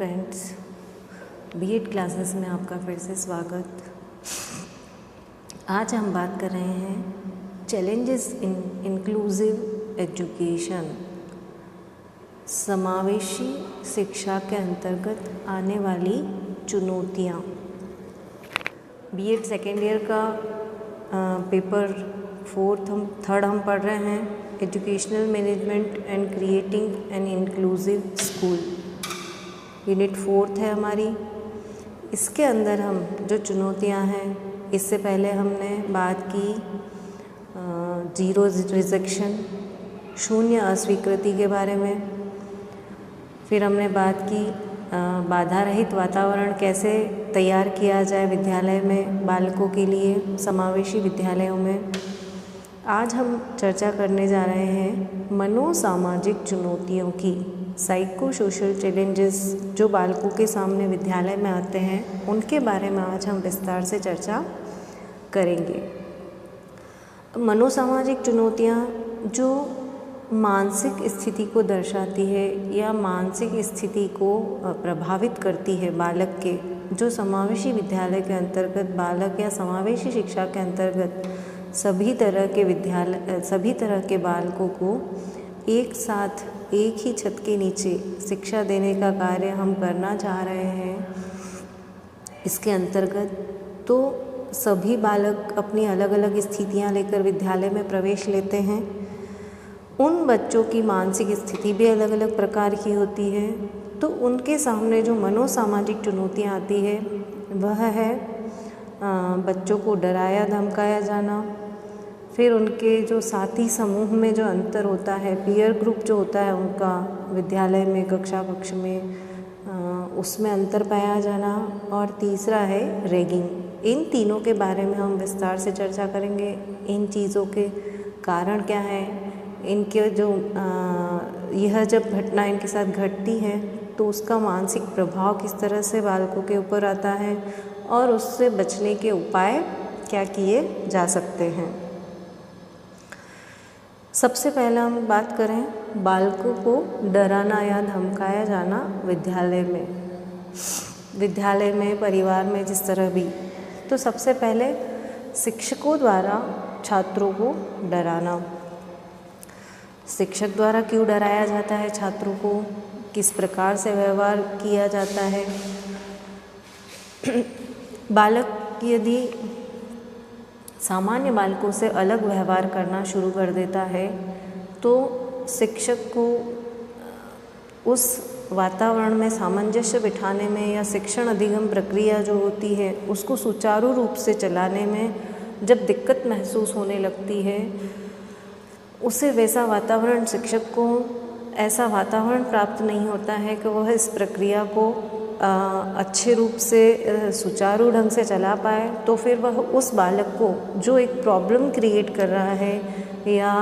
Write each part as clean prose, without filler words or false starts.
Friends, BEd classes में आपका फिर से स्वागत। आज हम बात कर रहे हैं चैलेंजेस इन इंक्लूसिव एजुकेशन, समावेशी शिक्षा के अंतर्गत आने वाली चुनौतियाँ। बीएड सेकेंड ईयर का पेपर थर्ड हम पढ़ रहे हैं, educational management and creating an inclusive school. Unit 4 है हमारी। इसके अंदर हम जो चुनौतियां हैं, इससे पहले हमने बात की जीरो रिजेक्शन, शून्य अस्वीकृति के बारे में। फिर हमने बात की बाधा रहित वातावरण कैसे तैयार किया जाए विद्यालय में बालकों के लिए, समावेशी विद्यालयों में। आज हम चर्चा करने जा रहे हैं मनोसामाजिक चुनौतियों की, साइको सोशल चैलेंजेस जो बालकों के सामने विद्यालय में आते हैं, उनके बारे में आज हम विस्तार से चर्चा करेंगे। मनोसामाजिक चुनौतियाँ जो मानसिक स्थिति को दर्शाती है या मानसिक स्थिति को प्रभावित करती है बालक के, जो समावेशी विद्यालय के अंतर्गत बालक या समावेशी शिक्षा के अंतर्गत सभी तरह के बालकों को एक साथ एक ही छत के नीचे शिक्षा देने का कार्य हम करना चाह रहे हैं। इसके अंतर्गत तो सभी बालक अपनी अलग अलग स्थितियां लेकर विद्यालय में प्रवेश लेते हैं। उन बच्चों की मानसिक स्थिति भी अलग अलग प्रकार की होती है, तो उनके सामने जो मनोसामाजिक चुनौतियां आती है वह है बच्चों को डराया धमकाया जाना। फिर उनके जो साथी समूह में जो अंतर होता है, पीयर ग्रुप जो होता है उनका विद्यालय में कक्ष में, उसमें अंतर पाया जाना। और तीसरा है रैगिंग। इन तीनों के बारे में हम विस्तार से चर्चा करेंगे। इन चीज़ों के कारण क्या है, इनके जो यह जब घटना इनके साथ घटती है तो उसका मानसिक प्रभाव किस तरह से बालकों के ऊपर आता है और उससे बचने के उपाय क्या किए जा सकते हैं। सबसे पहले हम बात करें बालकों को डराना या धमकाया जाना विद्यालय में, परिवार में, जिस तरह भी। तो सबसे पहले शिक्षकों द्वारा छात्रों को डराना। शिक्षक द्वारा क्यों डराया जाता है छात्रों को, किस प्रकार से व्यवहार किया जाता है। बालक यदि सामान्य बालकों से अलग व्यवहार करना शुरू कर देता है तो शिक्षक को उस वातावरण में सामंजस्य बिठाने में या शिक्षण अधिगम प्रक्रिया जो होती है उसको सुचारू रूप से चलाने में जब दिक्कत महसूस होने लगती है, उसे वैसा वातावरण, शिक्षक को ऐसा वातावरण प्राप्त नहीं होता है कि वह इस प्रक्रिया को अच्छे रूप से सुचारू ढंग से चला पाए, तो फिर वह उस बालक को जो एक प्रॉब्लम क्रिएट कर रहा है या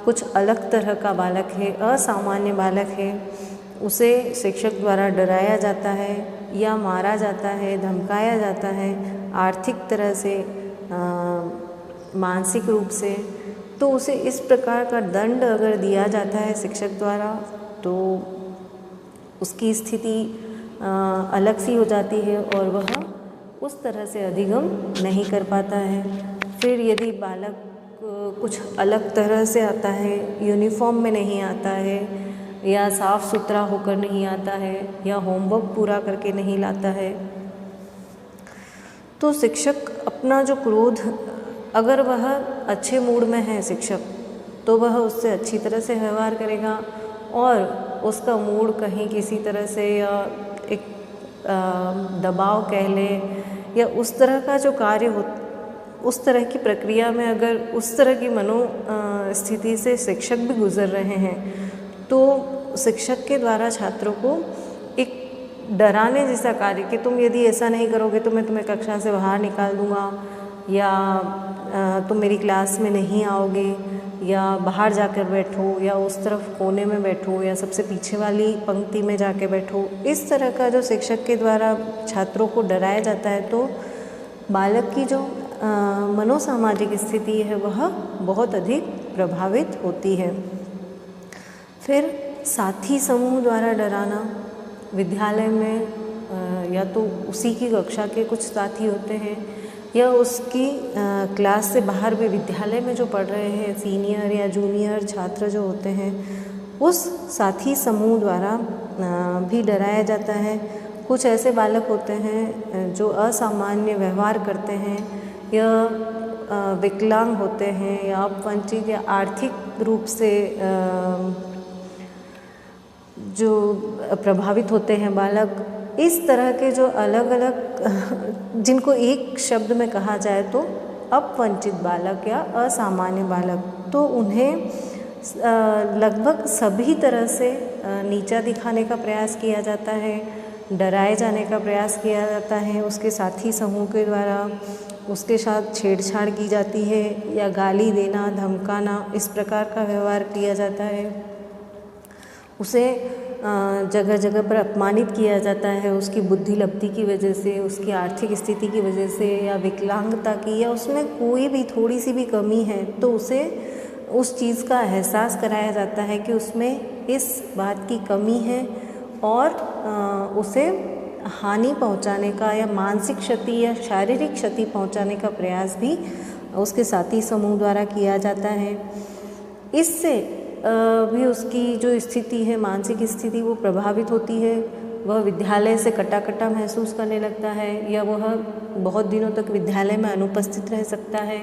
कुछ अलग तरह का बालक है, असामान्य बालक है, उसे शिक्षक द्वारा डराया जाता है या मारा जाता है, धमकाया जाता है, आर्थिक तरह से, मानसिक रूप से। तो उसे इस प्रकार का दंड अगर दिया जाता है शिक्षक द्वारा तो उसकी स्थिति अलग सी हो जाती है और वह उस तरह से अधिगम नहीं कर पाता है। फिर यदि बालक कुछ अलग तरह से आता है, यूनिफॉर्म में नहीं आता है या साफ़ सुथरा होकर नहीं आता है या होमवर्क पूरा करके नहीं लाता है, तो शिक्षक अपना जो क्रोध, अगर वह अच्छे मूड में है शिक्षक, तो वह उससे अच्छी तरह से व्यवहार करेगा और उसका मूड कहीं किसी तरह से या एक दबाव कह ले या उस तरह का जो कार्य हो, उस तरह की प्रक्रिया में अगर उस तरह की स्थिति से शिक्षक भी गुजर रहे हैं तो शिक्षक के द्वारा छात्रों को एक डराने जैसा कार्य कि तुम यदि ऐसा नहीं करोगे तो मैं तुम्हें कक्षा से बाहर निकाल दूँगा या तुम मेरी क्लास में नहीं आओगे या बाहर जाकर बैठो या उस तरफ कोने में बैठो या सबसे पीछे वाली पंक्ति में जाके बैठो। इस तरह का जो शिक्षक के द्वारा छात्रों को डराया जाता है तो बालक की जो मनोसामाजिक स्थिति है वह बहुत अधिक प्रभावित होती है। फिर साथी समूह द्वारा डराना। विद्यालय में या तो उसी की कक्षा के कुछ साथी होते हैं या उसकी क्लास से बाहर भी विद्यालय में जो पढ़ रहे हैं सीनियर या जूनियर छात्र जो होते हैं, उस साथी समूह द्वारा भी डराया जाता है। कुछ ऐसे बालक होते हैं जो असामान्य व्यवहार करते हैं या विकलांग होते हैं या अपवंचित या आर्थिक रूप से जो प्रभावित होते हैं बालक, इस तरह के जो अलग अलग जिनको एक शब्द में कहा जाए तो अपवंचित बालक या असामान्य बालक, तो उन्हें लगभग सभी तरह से नीचा दिखाने का प्रयास किया जाता है, डराए जाने का प्रयास किया जाता है उसके साथी समूह के द्वारा, उसके साथ छेड़छाड़ की जाती है या गाली देना, धमकाना, इस प्रकार का व्यवहार किया जाता है। उसे जगह जगह पर अपमानित किया जाता है उसकी बुद्धि लब्धि की वजह से, उसकी आर्थिक स्थिति की वजह से या विकलांगता की, या उसमें कोई भी थोड़ी सी भी कमी है तो उसे उस चीज़ का एहसास कराया जाता है कि उसमें इस बात की कमी है और उसे हानि पहुंचाने का या मानसिक क्षति या शारीरिक क्षति पहुंचाने का प्रयास भी उसके साथी समूह द्वारा किया जाता है। इससे भी उसकी जो स्थिति है, मानसिक स्थिति, वो प्रभावित होती है। वह विद्यालय से कटा महसूस करने लगता है या वह बहुत दिनों तक विद्यालय में अनुपस्थित रह सकता है।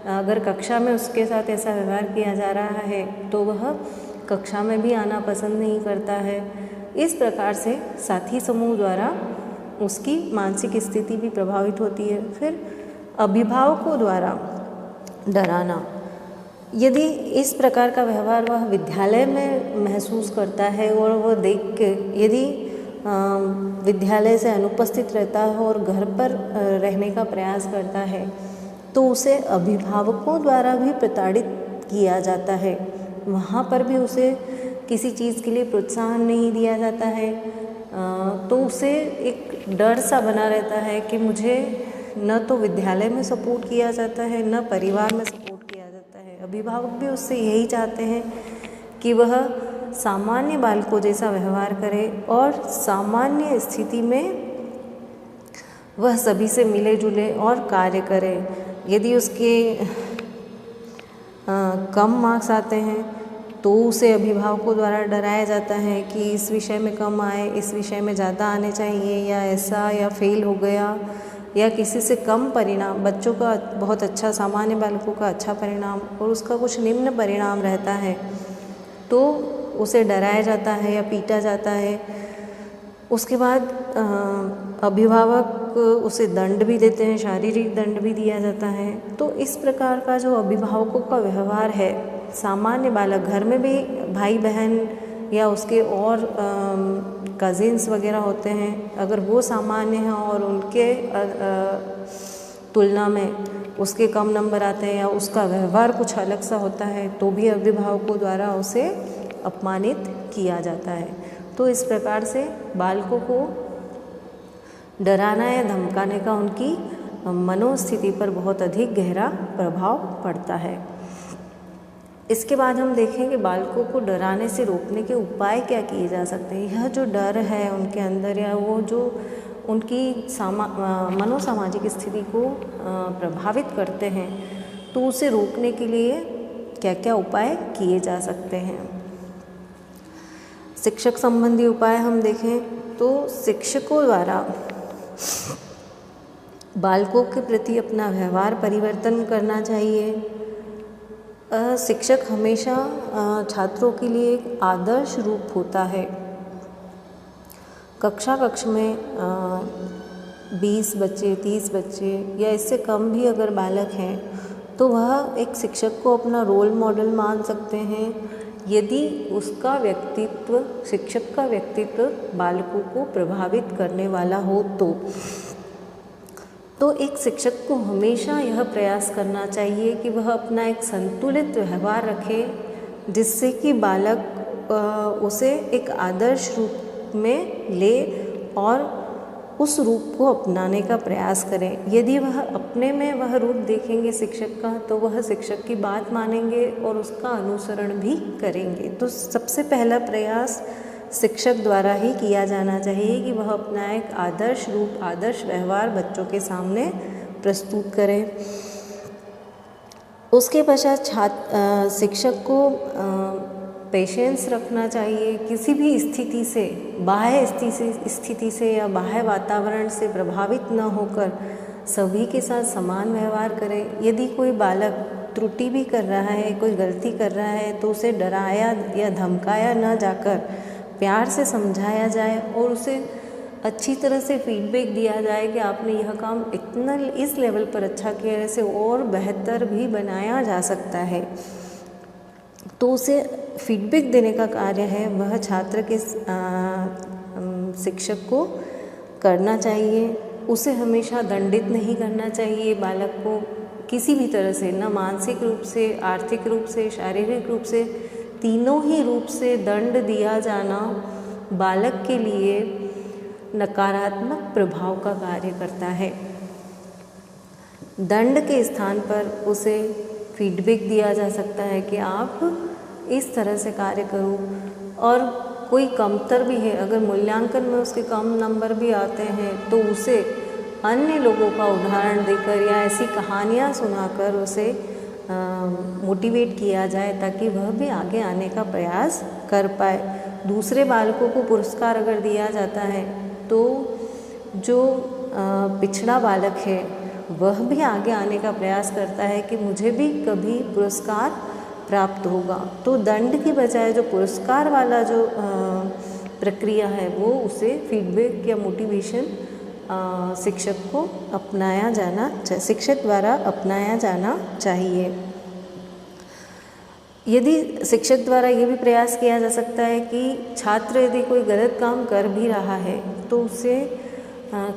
अगर कक्षा में उसके साथ ऐसा व्यवहार किया जा रहा है तो वह कक्षा में भी आना पसंद नहीं करता है। इस प्रकार से साथी समूह द्वारा उसकी मानसिक स्थिति भी प्रभावित होती है। फिर अभिभावकों द्वारा डराना, यदि इस प्रकार का व्यवहार वह विद्यालय में महसूस करता है और वह देख के यदि विद्यालय से अनुपस्थित रहता है और घर पर रहने का प्रयास करता है तो उसे अभिभावकों द्वारा भी प्रताड़ित किया जाता है। वहाँ पर भी उसे किसी चीज़ के लिए प्रोत्साहन नहीं दिया जाता है, तो उसे एक डर सा बना रहता है कि मुझे न तो विद्यालय में सपोर्ट किया जाता है न परिवार में सपोर्ट किया जाता है। अभिभावक भी उससे यही चाहते हैं कि वह सामान्य बालकों जैसा व्यवहार करे और सामान्य स्थिति में वह सभी से मिले जुले और कार्य करे। यदि उसके कम मार्क्स आते हैं तो उसे अभिभावकों द्वारा डराया जाता है कि इस विषय में कम आए, इस विषय में ज़्यादा आने चाहिए, या ऐसा, या फेल हो गया, या किसी से कम परिणाम, बच्चों का बहुत अच्छा, सामान्य बालकों का अच्छा परिणाम और उसका कुछ निम्न परिणाम रहता है तो उसे डराया जाता है या पीटा जाता है। उसके बाद अभिभावक उसे दंड भी देते हैं, शारीरिक दंड भी दिया जाता है। तो इस प्रकार का जो अभिभावकों का व्यवहार है, सामान्य बालक घर में भी भाई बहन या उसके और कज़िन्स वगैरह होते हैं, अगर वो सामान्य हैं और उनके तुलना में उसके कम नंबर आते हैं या उसका व्यवहार कुछ अलग सा होता है तो भी अभिभावकों द्वारा उसे अपमानित किया जाता है। तो इस प्रकार से बालकों को डराना या धमकाने का उनकी मनोस्थिति पर बहुत अधिक गहरा प्रभाव पड़ता है। इसके बाद हम देखें कि बालकों को डराने से रोकने के उपाय क्या किए जा सकते हैं। यह जो डर है उनके अंदर या वो जो उनकी मनोसामाजिक स्थिति को प्रभावित करते हैं तो उसे रोकने के लिए क्या क्या उपाय किए जा सकते हैं। शिक्षक संबंधी उपाय हम देखें तो शिक्षकों द्वारा बालकों के प्रति अपना व्यवहार परिवर्तन करना चाहिए। शिक्षक हमेशा छात्रों के लिए एक आदर्श रूप होता है। कक्ष में 20 बच्चे, 30 बच्चे या इससे कम भी अगर बालक हैं तो वह एक शिक्षक को अपना रोल मॉडल मान सकते हैं। यदि उसका व्यक्तित्व, शिक्षक का व्यक्तित्व बालकों को प्रभावित करने वाला हो तो एक शिक्षक को हमेशा यह प्रयास करना चाहिए कि वह अपना एक संतुलित व्यवहार रखे जिससे कि बालक उसे एक आदर्श रूप में ले और उस रूप को अपनाने का प्रयास करें। यदि वह अपने में वह रूप देखेंगे शिक्षक का तो वह शिक्षक की बात मानेंगे और उसका अनुसरण भी करेंगे। तो सबसे पहला प्रयास शिक्षक द्वारा ही किया जाना चाहिए कि वह अपना एक आदर्श रूप, आदर्श व्यवहार बच्चों के सामने प्रस्तुत करें। उसके पश्चात शिक्षक को पेशेंस रखना चाहिए। किसी भी स्थिति से, बाह्य स्थिति से या बाह्य वातावरण से प्रभावित न होकर सभी के साथ समान व्यवहार करें। यदि कोई बालक त्रुटि भी कर रहा है, कोई गलती कर रहा है, तो उसे डराया या धमकाया न जाकर प्यार से समझाया जाए और उसे अच्छी तरह से फीडबैक दिया जाए कि आपने यह काम इतना इस लेवल पर अच्छा किया, इसे और बेहतर भी बनाया जा सकता है। तो उसे फीडबैक देने का कार्य है वह छात्र के शिक्षक को करना चाहिए। उसे हमेशा दंडित नहीं करना चाहिए। बालक को किसी भी तरह से, न मानसिक रूप से, आर्थिक रूप से, शारीरिक रूप से, तीनों ही रूप से दंड दिया जाना बालक के लिए नकारात्मक प्रभाव का कार्य करता है। दंड के स्थान पर उसे फीडबैक दिया जा सकता है कि आप इस तरह से कार्य करो। और कोई कमतर भी है, अगर मूल्यांकन में उसके कम नंबर भी आते हैं तो उसे अन्य लोगों का उदाहरण देकर या ऐसी कहानियाँ सुनाकर उसे मोटिवेट किया जाए ताकि वह भी आगे आने का प्रयास कर पाए। दूसरे बालकों को पुरस्कार अगर दिया जाता है तो जो पिछड़ा बालक है वह भी आगे आने का प्रयास करता है कि मुझे भी कभी पुरस्कार प्राप्त होगा। तो दंड की बजाय जो पुरस्कार वाला जो प्रक्रिया है वो उसे फीडबैक या मोटिवेशन शिक्षक को शिक्षक द्वारा अपनाया जाना चाहिए। यदि शिक्षक द्वारा ये भी प्रयास किया जा सकता है कि छात्र यदि कोई गलत काम कर भी रहा है तो उसे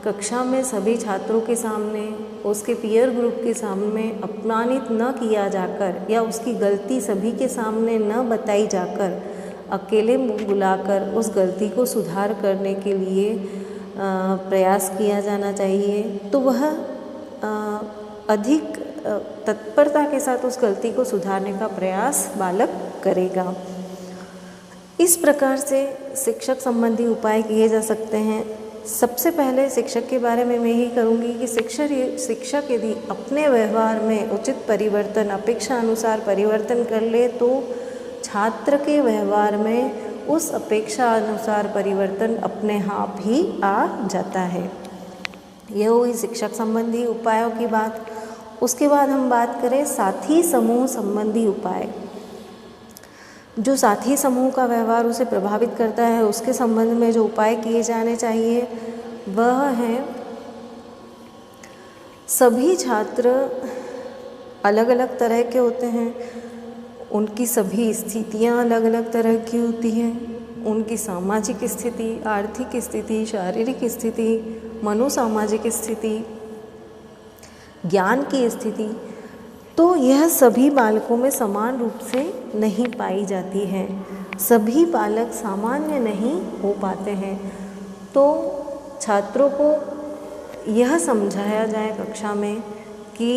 कक्षा में सभी छात्रों के सामने, उसके पीयर ग्रुप के सामने अपमानित न किया जाकर या उसकी गलती सभी के सामने न बताई जाकर अकेले बुलाकर उस गलती को सुधार करने के लिए प्रयास किया जाना चाहिए। तो वह अधिक तत्परता के साथ उस गलती को सुधारने का प्रयास बालक करेगा। इस प्रकार से शिक्षक संबंधी उपाय किए जा सकते हैं। सबसे पहले शिक्षक के बारे में मैं यही करूँगी कि शिक्षक यदि अपने व्यवहार में उचित परिवर्तन, अपेक्षा अनुसार परिवर्तन कर ले तो छात्र के व्यवहार में उस अपेक्षा अनुसार परिवर्तन अपने आप ही आ जाता है। यह हुई शिक्षक संबंधी उपायों की बात। उसके बाद हम बात करें साथी समूह संबंधी उपाय। जो साथी समूह का व्यवहार उसे प्रभावित करता है उसके संबंध में जो उपाय किए जाने चाहिए वह है, सभी छात्र अलग अलग तरह के होते हैं, उनकी सभी स्थितियां अलग अलग तरह की होती हैं। उनकी सामाजिक स्थिति, आर्थिक स्थिति, शारीरिक स्थिति, मनोसामाजिक स्थिति, ज्ञान की स्थिति, तो यह सभी बालकों में समान रूप से नहीं पाई जाती है। सभी बालक सामान्य नहीं हो पाते हैं। तो छात्रों को यह समझाया जाए कक्षा में कि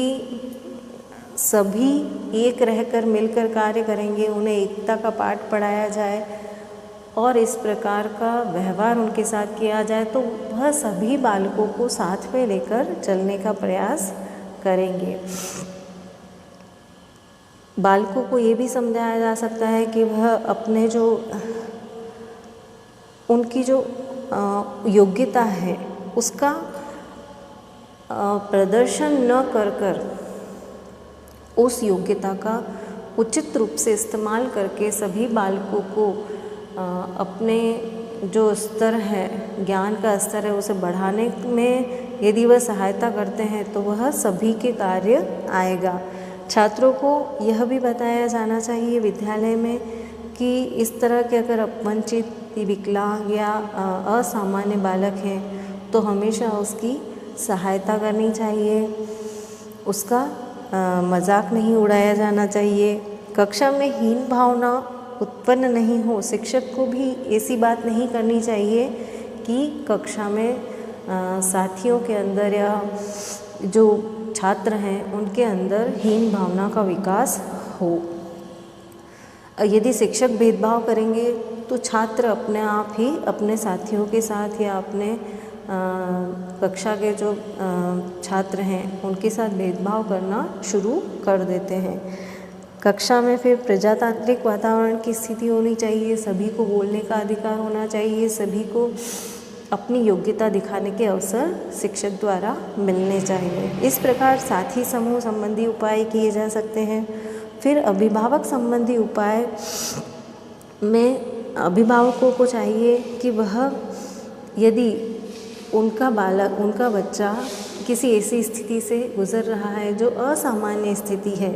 सभी एक रहकर मिलकर कार्य करेंगे, उन्हें एकता का पाठ पढ़ाया जाए और इस प्रकार का व्यवहार उनके साथ किया जाए तो वह सभी बालकों को साथ में लेकर चलने का प्रयास करेंगे। बालकों को ये भी समझाया जा सकता है कि वह अपने जो उनकी जो योग्यता है उसका प्रदर्शन न कर उस योग्यता का उचित रूप से इस्तेमाल करके सभी बालकों को अपने जो स्तर है, ज्ञान का स्तर है, उसे बढ़ाने में यदि वह सहायता करते हैं तो वह सभी के कार्य आएगा। छात्रों को यह भी बताया जाना चाहिए विद्यालय में कि इस तरह के अगर वंचित, विकलांग या असामान्य बालक हैं तो हमेशा उसकी सहायता करनी चाहिए, उसका मजाक नहीं उड़ाया जाना चाहिए। कक्षा में हीन भावना उत्पन्न नहीं हो, शिक्षक को भी ऐसी बात नहीं करनी चाहिए कि कक्षा में साथियों के अंदर या जो छात्र हैं उनके अंदर हीन भावना का विकास हो। यदि शिक्षक भेदभाव करेंगे तो छात्र अपने आप ही अपने साथियों के साथ या अपने कक्षा के जो छात्र हैं उनके साथ भेदभाव करना शुरू कर देते हैं। कक्षा में फिर प्रजातांत्रिक वातावरण की स्थिति होनी चाहिए, सभी को बोलने का अधिकार होना चाहिए, सभी को अपनी योग्यता दिखाने के अवसर शिक्षक द्वारा मिलने चाहिए। इस प्रकार साथी समूह संबंधी उपाय किए जा सकते हैं। फिर अभिभावक संबंधी उपाय में अभिभावकों को चाहिए कि वह यदि उनका बालक, उनका बच्चा किसी ऐसी स्थिति से गुजर रहा है जो असामान्य स्थिति है,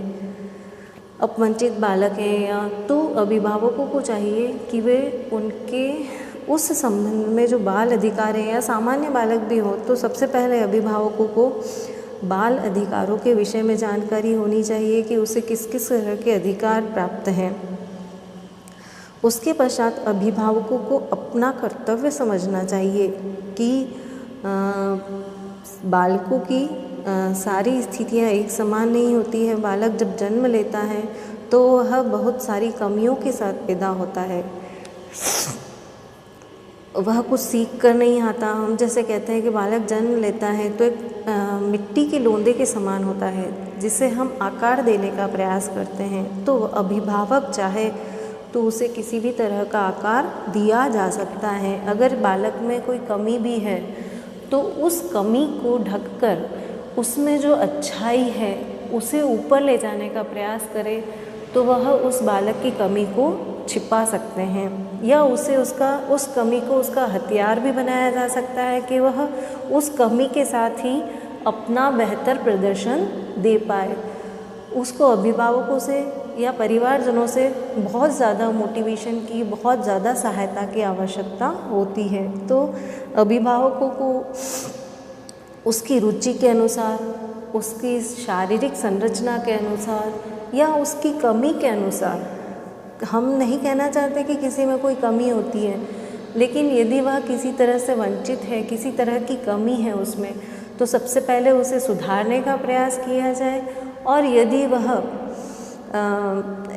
अपवंचित बालक है या, तो अभिभावकों को चाहिए कि वे उनके उस संबंध में जो बाल अधिकार है या सामान्य बालक भी हो, तो सबसे पहले अभिभावकों को बाल अधिकारों के विषय में जानकारी होनी चाहिए कि उसे किस किस तरह के अधिकार प्राप्त हैं। उसके पश्चात अभिभावकों को अपना कर्तव्य समझना चाहिए कि बालकों की सारी स्थितियाँ एक समान नहीं होती है। बालक जब जन्म लेता है तो वह बहुत सारी कमियों के साथ पैदा होता है, वह कुछ सीख कर नहीं आता। हम जैसे कहते हैं कि बालक जन्म लेता है तो एक मिट्टी के लोंदे के समान होता है जिसे हम आकार देने का प्रयास करते हैं। तो अभिभावक चाहे तो उसे किसी भी तरह का आकार दिया जा सकता है। अगर बालक में कोई कमी भी है तो उस कमी को ढककर उसमें जो अच्छाई है उसे ऊपर ले जाने का प्रयास करे तो वह उस बालक की कमी को छिपा सकते हैं, या उसे उस कमी को उसका हथियार भी बनाया जा सकता है कि वह उस कमी के साथ ही अपना बेहतर प्रदर्शन दे पाए। उसको अभिभावकों से या परिवारजनों से बहुत ज़्यादा मोटिवेशन की, बहुत ज़्यादा सहायता की आवश्यकता होती है। तो अभिभावकों को उसकी रुचि के अनुसार, उसकी शारीरिक संरचना के अनुसार या उसकी कमी के अनुसार, हम नहीं कहना चाहते कि किसी में कोई कमी होती है, लेकिन यदि वह किसी तरह से वंचित है, किसी तरह की कमी है उसमें, तो सबसे पहले उसे सुधारने का प्रयास किया जाए। और यदि वह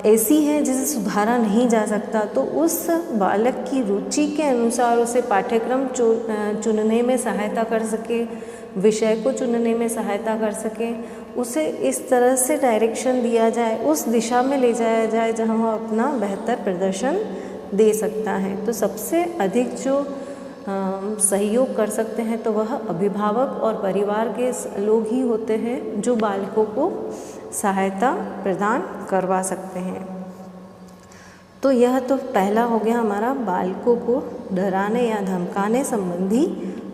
ऐसी है जिसे सुधारा नहीं जा सकता तो उस बालक की रुचि के अनुसार उसे पाठ्यक्रम चुनने में सहायता कर सके, विषय को चुनने में सहायता कर सके, उसे इस तरह से डायरेक्शन दिया जाए, उस दिशा में ले जाया जाए जहाँ वह अपना बेहतर प्रदर्शन दे सकता है। तो सबसे अधिक जो सहयोग कर सकते हैं तो वह अभिभावक और परिवार के लोग ही होते हैं जो बालकों को सहायता प्रदान करवा सकते हैं। तो यह तो पहला हो गया हमारा बालकों को डराने या धमकाने संबंधी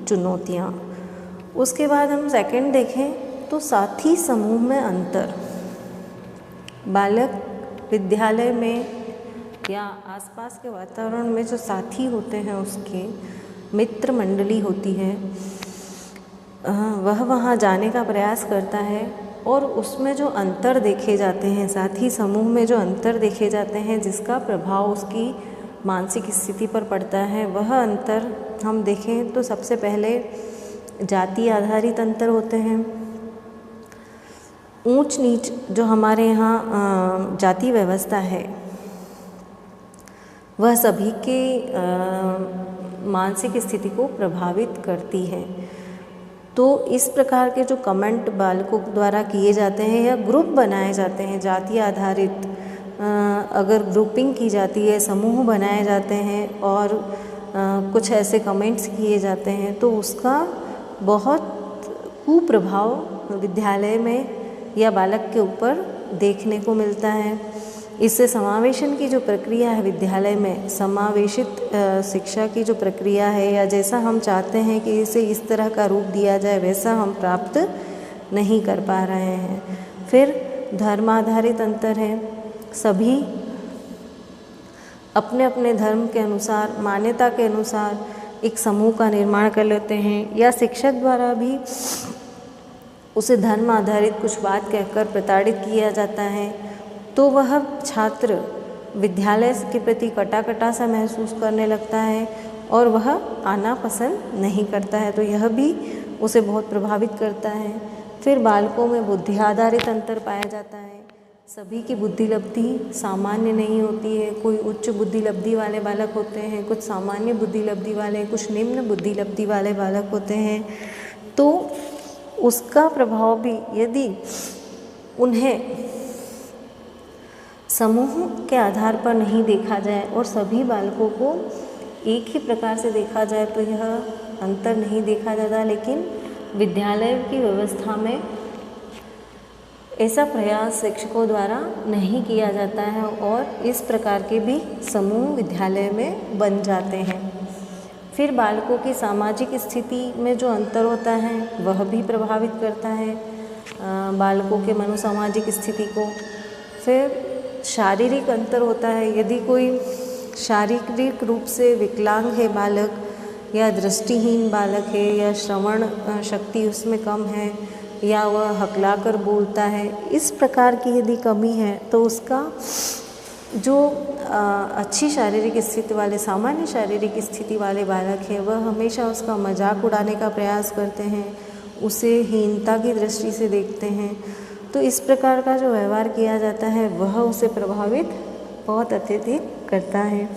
चुनौतियाँ। उसके बाद हम सेकंड देखें तो साथी समूह में अंतर। बालक विद्यालय में या आसपास के वातावरण में जो साथी होते हैं, उसके मित्र मंडली होती है, वह वहाँ जाने का प्रयास करता है और उसमें जो अंतर देखे जाते हैं, साथी समूह में जो अंतर देखे जाते हैं जिसका प्रभाव उसकी मानसिक स्थिति पर पड़ता है, वह अंतर हम देखें तो सबसे पहले जाति आधारित अंतर होते हैं। ऊंच नीच जो हमारे यहाँ जाति व्यवस्था है वह सभी के मानसिक स्थिति को प्रभावित करती है। तो इस प्रकार के जो कमेंट बालकों द्वारा किए जाते हैं या ग्रुप बनाए जाते हैं जाति आधारित, अगर ग्रुपिंग की जाती है, समूह बनाए जाते हैं और कुछ ऐसे कमेंट्स किए जाते हैं तो उसका बहुत कुप्रभाव विद्यालय में या बालक के ऊपर देखने को मिलता है। इससे समावेशन की जो प्रक्रिया है विद्यालय में, समावेशित शिक्षा की जो प्रक्रिया है या जैसा हम चाहते हैं कि इसे इस तरह का रूप दिया जाए वैसा हम प्राप्त नहीं कर पा रहे हैं। फिर धर्म आधारित अंतर है। सभी अपने अपने धर्म के अनुसार, मान्यता के अनुसार एक समूह का निर्माण कर लेते हैं या शिक्षक द्वारा भी उसे धर्म आधारित कुछ बात कहकर प्रताड़ित किया जाता है तो वह छात्र विद्यालय के प्रति कटा सा महसूस करने लगता है और वह आना पसंद नहीं करता है। तो यह भी उसे बहुत प्रभावित करता है। फिर बालकों में बुद्धि आधारित अंतर पाया जाता है। सभी की बुद्धि लब्धि सामान्य नहीं होती है। कोई उच्च बुद्धि लब्धि वाले बालक होते हैं, कुछ सामान्य बुद्धि लब्धि वाले, कुछ निम्न बुद्धि लब्धि वाले बालक होते हैं। तो उसका प्रभाव भी यदि उन्हें समूह के आधार पर नहीं देखा जाए और सभी बालकों को एक ही प्रकार से देखा जाए तो यह अंतर नहीं देखा जाता। लेकिन विद्यालय की व्यवस्था में ऐसा प्रयास शिक्षकों द्वारा नहीं किया जाता है और इस प्रकार के भी समूह विद्यालय में बन जाते हैं। फिर बालकों की सामाजिक स्थिति में जो अंतर होता है वह भी प्रभावित करता है बालकों के मनोसामाजिक स्थिति को। फिर शारीरिक अंतर होता है। यदि कोई शारीरिक रूप से विकलांग है बालक, या दृष्टिहीन बालक है, या श्रवण शक्ति उसमें कम है, या वह हकलाकर बोलता है, इस प्रकार की यदि कमी है तो उसका जो अच्छी शारीरिक स्थिति वाले, सामान्य शारीरिक स्थिति वाले बालक है वह हमेशा उसका मजाक उड़ाने का प्रयास करते हैं, उसे हीनता की दृष्टि से देखते हैं। तो इस प्रकार का जो व्यवहार किया जाता है वह उसे प्रभावित बहुत अत्यधिक करता है।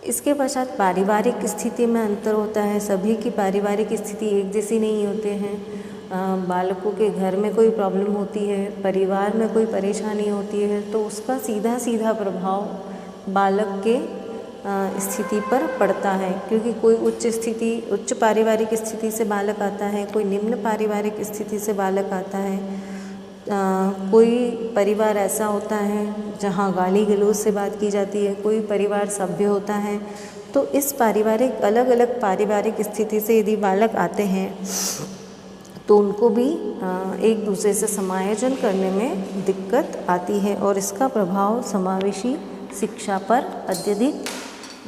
इसके पश्चात पारिवारिक स्थिति में अंतर होता है। सभी की पारिवारिक स्थिति एक जैसी नहीं होते हैं। बालकों के घर में कोई प्रॉब्लम होती है, परिवार में कोई परेशानी होती है तो उसका सीधा सीधा प्रभाव बालक के स्थिति पर पड़ता है। क्योंकि कोई उच्च पारिवारिक स्थिति से बालक आता है, कोई निम्न पारिवारिक स्थिति से बालक आता है। कोई परिवार ऐसा होता है जहाँ गाली गलौज से बात की जाती है, कोई परिवार सभ्य होता है। तो इस अलग अलग पारिवारिक स्थिति से यदि बालक आते हैं तो उनको भी एक दूसरे से समायोजन करने में दिक्कत आती है और इसका प्रभाव समावेशी शिक्षा पर अत्यधिक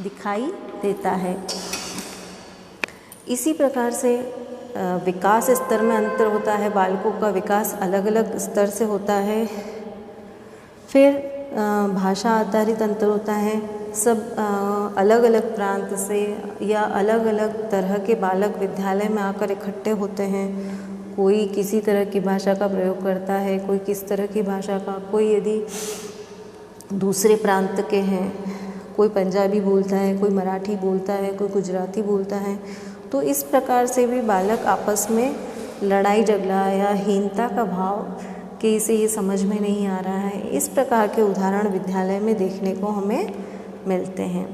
दिखाई देता है। इसी प्रकार से विकास स्तर में अंतर होता है। बालकों का विकास अलग अलग स्तर से होता है। फिर भाषा आधारित अंतर होता है। सब अलग अलग प्रांत से या अलग अलग तरह के बालक विद्यालय में आकर इकट्ठे होते हैं। कोई किसी तरह की भाषा का प्रयोग करता है, कोई किस तरह की भाषा का, कोई यदि दूसरे प्रांत के हैं, कोई पंजाबी बोलता है, कोई मराठी बोलता है, कोई गुजराती बोलता है। तो इस प्रकार से भी बालक आपस में लड़ाई झगड़ा या हीनता का भाव कि इसे ये समझ में नहीं आ रहा है, इस प्रकार के उदाहरण विद्यालय में देखने को हमें मिलते हैं।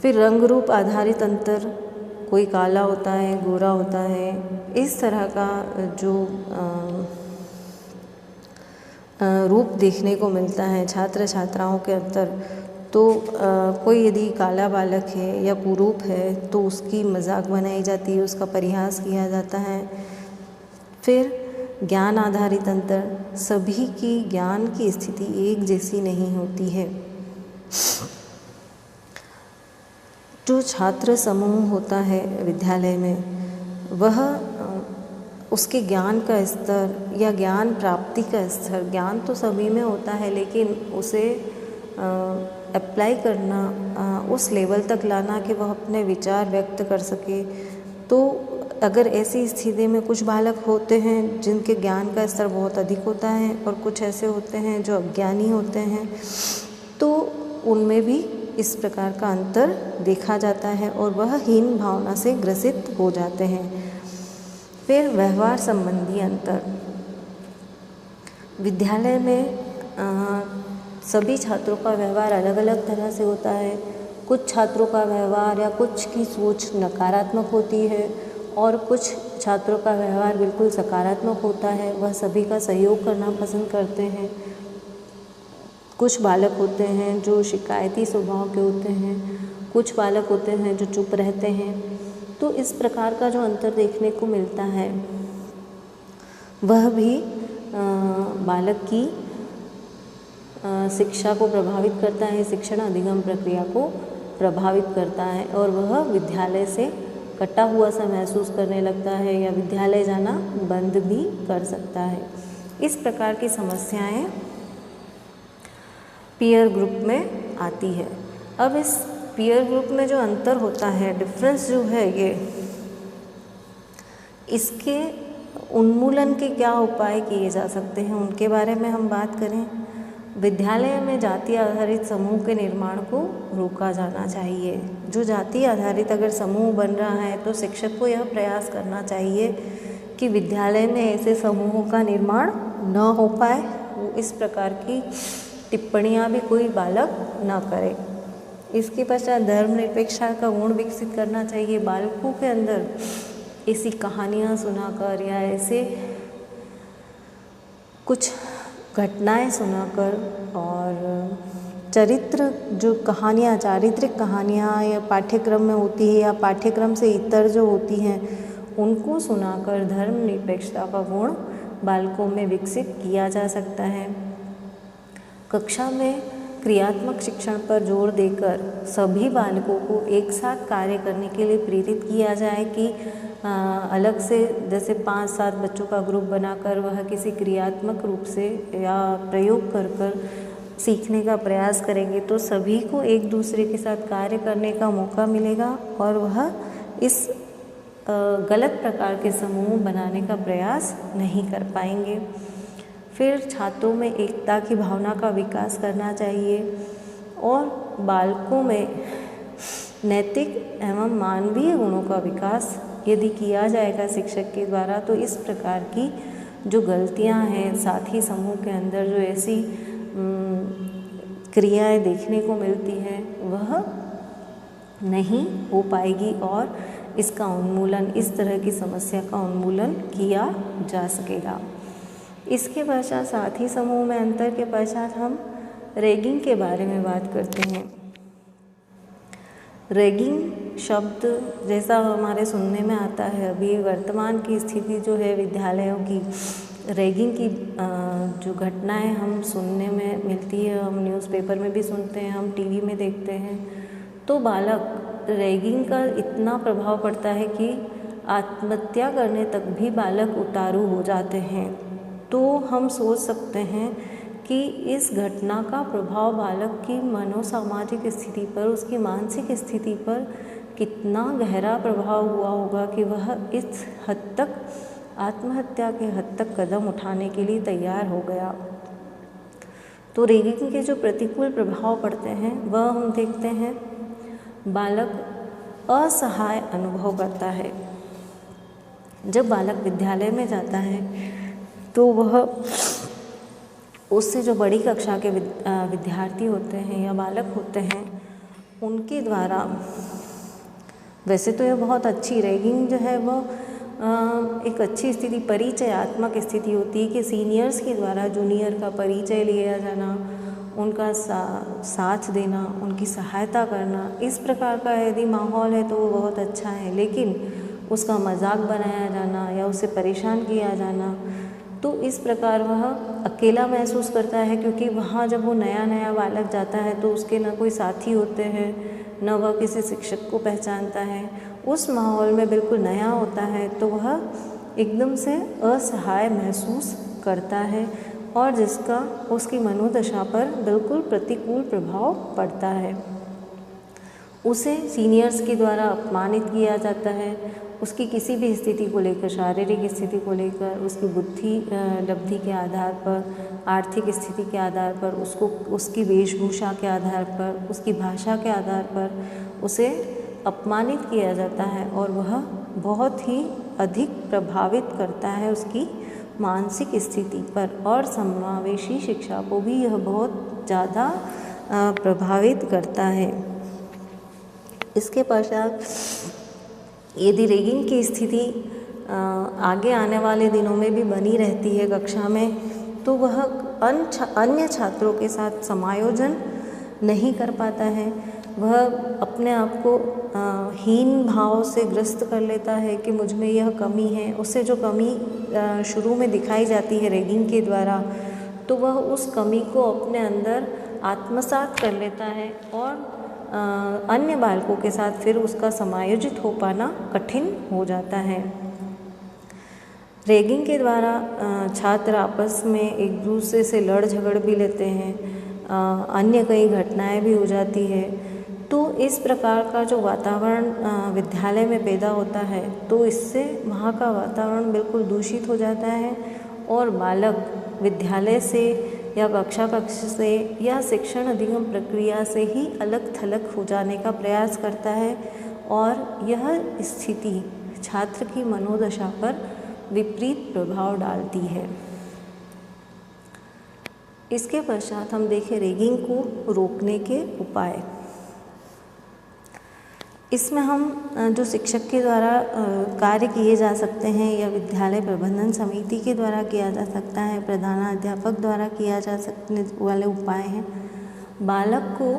फिर रंग रूप आधारित अंतर, कोई काला होता है, गोरा होता है, इस तरह का जो रूप देखने को मिलता है छात्र छात्राओं के अंदर। तो कोई यदि काला बालक है या कुरूप है तो उसकी मजाक बनाई जाती है, उसका परिहास किया जाता है। फिर ज्ञान आधारित अंतर, सभी की ज्ञान की स्थिति एक जैसी नहीं होती है। जो छात्र समूह होता है विद्यालय में वह उसके ज्ञान का स्तर या ज्ञान प्राप्ति का स्तर, ज्ञान तो सभी में होता है लेकिन उसे अप्लाई करना, उस लेवल तक लाना कि वह अपने विचार व्यक्त कर सके। तो अगर ऐसी स्थिति में कुछ बालक होते हैं जिनके ज्ञान का स्तर बहुत अधिक होता है और कुछ ऐसे होते हैं जो अज्ञानी होते हैं, तो उनमें भी इस प्रकार का अंतर देखा जाता है और वह हीन भावना से ग्रसित हो जाते हैं। फिर व्यवहार संबंधी अंतर, विद्यालय में सभी छात्रों का व्यवहार अलग अलग तरह से होता है। कुछ छात्रों का व्यवहार या कुछ की सोच नकारात्मक होती है और कुछ छात्रों का व्यवहार बिल्कुल सकारात्मक होता है, वह सभी का सहयोग करना पसंद करते हैं। कुछ बालक होते हैं जो शिकायती स्वभाव के होते हैं, कुछ बालक होते हैं जो चुप रहते हैं। तो इस प्रकार का जो अंतर देखने को मिलता है वह भी बालक की शिक्षा को प्रभावित करता है, शिक्षण अधिगम प्रक्रिया को प्रभावित करता है और वह विद्यालय से कटा हुआ सा महसूस करने लगता है या विद्यालय जाना बंद भी कर सकता है। इस प्रकार की समस्याएं पीयर ग्रुप में आती है। अब इस पीयर ग्रुप में जो अंतर होता है, डिफरेंस जो है ये, इसके उन्मूलन के क्या उपाय किए जा सकते हैं उनके बारे में हम बात करें। विद्यालय में जाति आधारित समूह के निर्माण को रोका जाना चाहिए। जो जाति आधारित अगर समूह बन रहा है तो शिक्षक को यह प्रयास करना चाहिए कि विद्यालय में ऐसे समूहों का निर्माण न हो पाए। वो इस प्रकार की टिप्पणियाँ भी कोई बालक न करे। इसके पश्चात धर्मनिरपेक्षता का गुण विकसित करना चाहिए। बालकों के अंदर ऐसी कहानियाँ सुनाकर या ऐसे कुछ घटनाएं सुनाकर और चरित्र जो कहानियाँ चारित्रिक कहानियाँ या पाठ्यक्रम में होती है या पाठ्यक्रम से इतर जो होती हैं उनको सुनाकर धर्मनिरपेक्षता का गुण बालकों में विकसित किया जा सकता है। कक्षा में क्रियात्मक शिक्षण पर जोर देकर सभी बालकों को एक साथ कार्य करने के लिए प्रेरित किया जाए कि अलग से जैसे 5-7 बच्चों का ग्रुप बनाकर वह किसी क्रियात्मक रूप से या प्रयोग कर सीखने का प्रयास करेंगे तो सभी को एक दूसरे के साथ कार्य करने का मौका मिलेगा और वह इस गलत प्रकार के समूह बनाने का प्रयास नहीं कर पाएंगे। फिर छात्रों में एकता की भावना का विकास करना चाहिए और बालकों में नैतिक एवं मानवीय गुणों का विकास यदि किया जाएगा शिक्षक के द्वारा तो इस प्रकार की जो गलतियां हैं साथी समूह के अंदर जो ऐसी क्रियाएं देखने को मिलती हैं वह नहीं हो पाएगी और इसका उन्मूलन इस तरह की समस्या का उन्मूलन किया जा सकेगा। इसके पश्चात साथी समूह में अंतर के पश्चात हम रैगिंग के बारे में बात करते हैं। रैगिंग शब्द जैसा हमारे सुनने में आता है अभी वर्तमान की स्थिति जो है विद्यालयों की रैगिंग की जो घटनाएं हम सुनने में मिलती है, हम न्यूज़पेपर में भी सुनते हैं, हम टीवी में देखते हैं, तो बालक रैगिंग का इतना प्रभाव पड़ता है कि आत्महत्या करने तक भी बालक उतारू हो जाते हैं। तो हम सोच सकते हैं कि इस घटना का प्रभाव बालक की मनोसामाजिक स्थिति पर, उसकी मानसिक स्थिति पर कितना गहरा प्रभाव हुआ होगा कि वह इस हद तक आत्महत्या के हद तक कदम उठाने के लिए तैयार हो गया। तो रैगिंग के जो प्रतिकूल प्रभाव पड़ते हैं वह हम देखते हैं। बालक असहाय अनुभव करता है। जब बालक विद्यालय में जाता है तो वह उससे जो बड़ी कक्षा के विद्यार्थी होते हैं या बालक होते हैं उनके द्वारा, वैसे तो यह बहुत अच्छी रैगिंग जो है वो एक अच्छी स्थिति, परिचयात्मक स्थिति होती है कि सीनियर्स के द्वारा जूनियर का परिचय लिया जाना, उनका साथ देना, उनकी सहायता करना, इस प्रकार का यदि माहौल है तो वो बहुत अच्छा है। लेकिन उसका मजाक बनाया जाना या उसे परेशान किया जाना, तो इस प्रकार वह अकेला महसूस करता है क्योंकि वहाँ जब वो नया बालक जाता है तो उसके न कोई साथी होते हैं, न वह किसी शिक्षक को पहचानता है। उस माहौल में बिल्कुल नया होता है तो वह एकदम से असहाय महसूस करता है और जिसका उसकी मनोदशा पर बिल्कुल प्रतिकूल प्रभाव पड़ता है। उसे सीनियर्स के द्वारा अपमानित किया जाता है। उसकी किसी भी स्थिति को लेकर, शारीरिक स्थिति को लेकर, उसकी बुद्धि लब्धि के आधार पर, आर्थिक स्थिति के आधार पर, उसकी वेशभूषा के आधार पर, उसकी भाषा के आधार पर उसे अपमानित किया जाता है और वह बहुत ही अधिक प्रभावित करता है उसकी मानसिक स्थिति पर। और समावेशी शिक्षा को भी यह बहुत ज़्यादा प्रभावित करता है। इसके पश्चात यदि रैगिंग की स्थिति आगे आने वाले दिनों में भी बनी रहती है कक्षा में, तो वह अन्य छात्रों के साथ समायोजन नहीं कर पाता है। वह अपने आप को हीन भाव से ग्रस्त कर लेता है कि मुझ में यह कमी है। उससे जो कमी शुरू में दिखाई जाती है रैगिंग के द्वारा, तो वह उस कमी को अपने अंदर आत्मसात कर लेता है और अन्य बालकों के साथ फिर उसका समायोजित हो पाना कठिन हो जाता है। रैगिंग के द्वारा छात्र आपस में एक दूसरे से लड़ झगड़ भी लेते हैं, अन्य कई घटनाएं भी हो जाती है। तो इस प्रकार का जो वातावरण विद्यालय में पैदा होता है तो इससे वहाँ का वातावरण बिल्कुल दूषित हो जाता है और बालक विद्यालय से या कक्ष से या शिक्षण अधिगम प्रक्रिया से ही अलग थलग हो जाने का प्रयास करता है और यह स्थिति छात्र की मनोदशा पर विपरीत प्रभाव डालती है। इसके पश्चात हम देखें रैगिंग को रोकने के उपाय। इसमें हम जो शिक्षक के द्वारा कार्य किए जा सकते हैं या विद्यालय प्रबंधन समिति के द्वारा किया जा सकता है, प्रधानाध्यापक द्वारा किया जा सकने वाले उपाय हैं। बालक को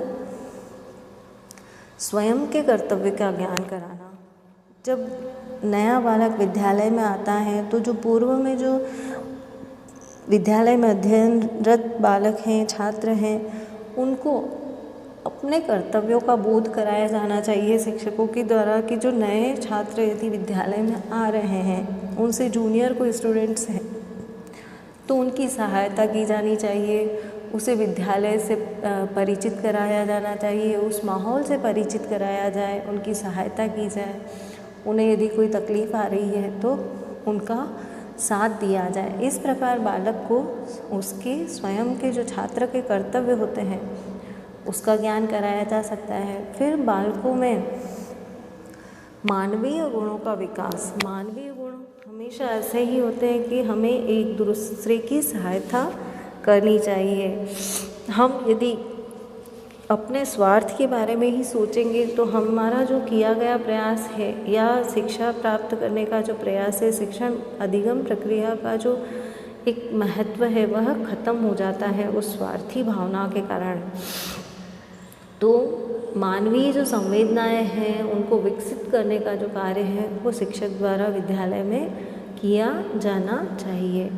स्वयं के कर्तव्य का ज्ञान कराना। जब नया बालक विद्यालय में आता है तो जो पूर्व में जो विद्यालय में अध्ययनरत बालक हैं, छात्र हैं, उनको अपने कर्तव्यों का बोध कराया जाना चाहिए शिक्षकों के द्वारा कि जो नए छात्र यदि विद्यालय में आ रहे हैं, उनसे जूनियर कोई स्टूडेंट्स हैं तो उनकी सहायता की जानी चाहिए, उसे विद्यालय से परिचित कराया जाना चाहिए, उस माहौल से परिचित कराया जाए, उनकी सहायता की जाए, उन्हें यदि कोई तकलीफ़ आ रही है तो उनका साथ दिया जाए। इस प्रकार बालक को उसके स्वयं के जो छात्र के कर्तव्य होते हैं उसका ज्ञान कराया जा सकता है। फिर बालकों में मानवीय गुणों का विकास। मानवीय गुण हमेशा ऐसे ही होते हैं कि हमें एक दूसरे की सहायता करनी चाहिए। हम यदि अपने स्वार्थ के बारे में ही सोचेंगे तो हमारा जो किया गया प्रयास है या शिक्षा प्राप्त करने का जो प्रयास है, शिक्षण अधिगम प्रक्रिया का जो एक महत्व है वह खत्म हो जाता है उस स्वार्थी भावना के कारण। तो मानवीय जो संवेदनाएं हैं उनको विकसित करने का जो कार्य है वो शिक्षक द्वारा विद्यालय में किया जाना चाहिए।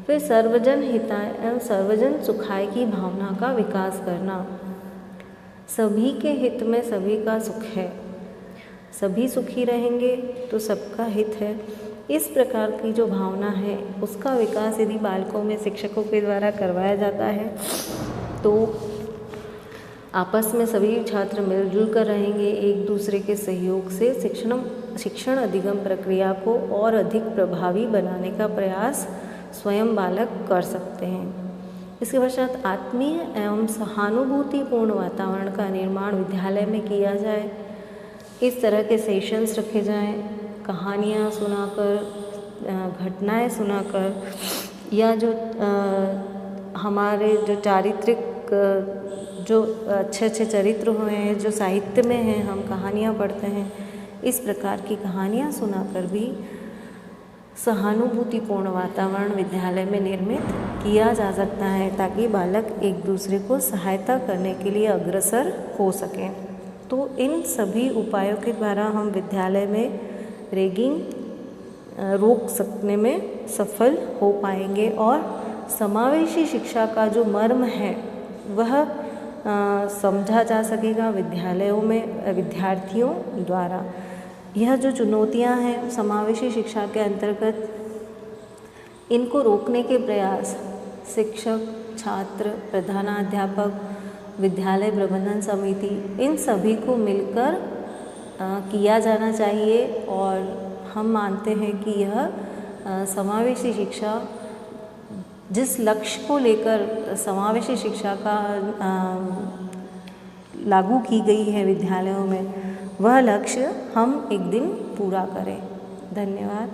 फिर सर्वजन हिताय एवं सर्वजन सुखाय की भावना का विकास करना। सभी के हित में सभी का सुख है, सभी सुखी रहेंगे तो सबका हित है। इस प्रकार की जो भावना है उसका विकास यदि बालकों में शिक्षकों के द्वारा करवाया जाता है तो आपस में सभी छात्र मिलजुल कर रहेंगे, एक दूसरे के सहयोग से शिक्षण अधिगम प्रक्रिया को और अधिक प्रभावी बनाने का प्रयास स्वयं बालक कर सकते हैं। इसके पश्चात आत्मीय एवं सहानुभूतिपूर्ण वातावरण का निर्माण विद्यालय में किया जाए। इस तरह के सेशंस रखे जाएं, कहानियाँ सुनाकर, घटनाएं सुनाकर या जो हमारे जो चारित्रिक जो अच्छे अच्छे चरित्र हुए हैं जो साहित्य में हैं, हम कहानियाँ पढ़ते हैं, इस प्रकार की कहानियाँ सुनाकर भी सहानुभूतिपूर्ण वातावरण विद्यालय में निर्मित किया जा सकता है ताकि बालक एक दूसरे को सहायता करने के लिए अग्रसर हो सकें। तो इन सभी उपायों के द्वारा हम विद्यालय में रैगिंग रोक सकने में सफल हो पाएंगे और समावेशी शिक्षा का जो मर्म है वह समझा जा सकेगा विद्यालयों में विद्यार्थियों द्वारा। यह जो चुनौतियां हैं समावेशी शिक्षा के अंतर्गत, इनको रोकने के प्रयास शिक्षक, छात्र, प्रधानाध्यापक, विद्यालय प्रबंधन समिति, इन सभी को मिलकर किया जाना चाहिए और हम मानते हैं कि यह समावेशी शिक्षा जिस लक्ष्य को लेकर समावेशी शिक्षा का लागू की गई है विद्यालयों में, वह लक्ष्य हम एक दिन पूरा करें। धन्यवाद।